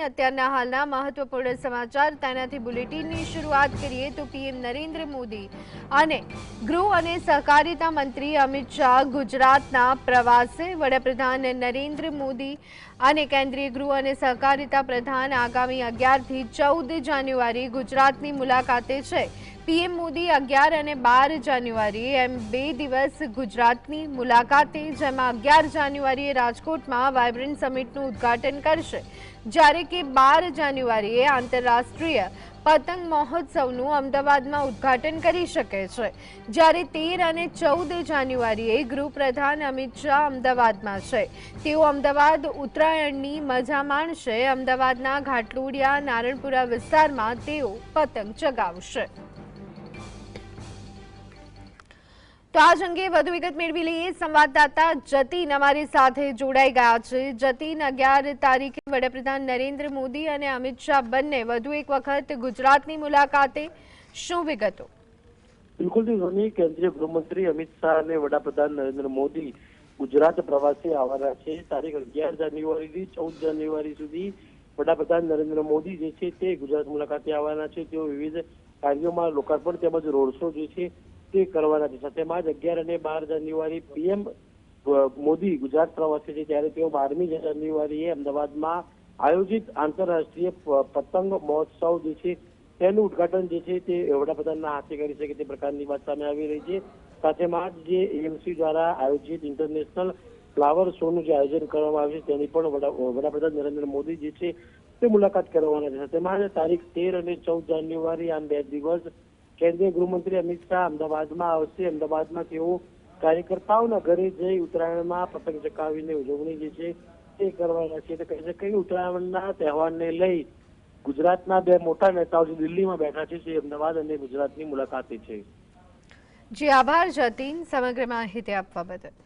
અત્યારના હાલના મહત્વપૂર્ણ સમાચાર તેનાથી બુલેટિનની શરૂઆત કરીએ તો પીએમ નરેન્દ્ર મોદી અને ગૃહ અને સહકારિતા મંત્રી અમિત શાહ ગુજરાતના પ્રવાસે વડાપ્રધાન નરેન્દ્ર મોદી અને કેન્દ્રીય ગૃહ અને સહકારિતા પ્રધાન આગામી 11 થી 14 જાન્યુઆરી ગુજરાતની મુલાકાતે છે। પીએમ મોદી 11 અને 12 જાન્યુઆરી એમ 2 દિવસ ગુજરાતની મુલાકાતે, જેમાં 11 જાન્યુઆરીએ રાજકોટમાં વાઇબ્રન્ટ સમિટનું ઉદ્ઘાટન કરશે, જ્યારે કે 12 જાન્યુઆરીએ આંતરરાષ્ટ્રીય પતંગ મહોત્સવનું અમદાવાદમાં ઉદ્ઘાટન કરી શકે છે, જ્યારે 13 અને 14 જાન્યુઆરીએ ગૃહપ્રધાન અમિત શાહ અમદાવાદમાં છે। તેઓ અમદાવાદ ઉત્તરાયણની મજા માણશે। અમદાવાદના ઘાટલોડિયા નારણપુરા વિસ્તારમાં તેઓ પતંગ ચગાવશે। તો આજ અંગે વધુ વિગત મેળવી લઈએ। સંવાદદાતા જતીન અમારી સાથે જોડાઈ ગયા છે। જતીન, 11 તારીખે વડાપ્રધાન નરેન્દ્ર મોદી અને અમિત શાહ બંને વધુ એક વખત ગુજરાતની મુલાકાતે, શું વિગતો? બિલકુલ કેન્દ્રીય ગૃહમંત્રી અમિત શાહ અને વડાપ્રધાન નરેન્દ્ર મોદી ગુજરાત પ્રવાસે આવવાના છે। તારીખ 11 જાન્યુઆરીથી 14 જાન્યુઆરી સુધી વડાપ્રધાન નરેન્દ્ર મોદી જે છે તે ગુજરાત મુલાકાતે આવવાના છે। તેઓ વિવિધ કાર્યોમાં લોકાર્પણ તેમજ રોડ શો જે છે તે કરવાના છે। સાથેમાં જ 11 અને 12 જાન્યુઆરી પીએમ મોદી ગુજરાત પ્રવાસે છે, ત્યારે તેઓ 12મી જાન્યુઆરીએ અમદાવાદમાં આયોજિત આંતરરાષ્ટ્રીય પતંગ મહોત્સવ જે છે તેનું ઉદ્ઘાટન જે છે તે વડાપ્રધાનના હાથે કરી શકે તે પ્રકારની વાત સામે આવી રહી છે। સાથેમાં જ જે એએમસી દ્વારા આયોજિત ઇન્ટરનેશનલ ફ્લાવર શોનું જે આયોજન કરવામાં આવ્યું છે તેની પણ વડાપ્રધાન નરેન્દ્ર મોદી જે છે તે મુલાકાત કરવાના છે। તેમાં તારીખ 13 અને 14 જાન્યુઆરી આમ 2 દિવસ કેન્દ્રીય ગૃહમંત્રી અમિત શાહ અમદાવાદમાં આવશે। અમદાવાદમાં તેઓ કાર્યકર્તાઓના ઘરે જઈ ઉત્તરાયણમાં પતંગ ચગાવીને ઉજવણી જે છે તે કરવાના છે। તો કહી શકાય કે ઉત્તરાયણના તહેવારને લઈ ગુજરાતના બે મોટા નેતાઓ જે દિલ્હીમાં બેઠા છે તે અમદાવાદ અને ગુજરાતની મુલાકાતે છે। જી આભાર જતીન, સમગ્ર માહિતી આપવા બદલ।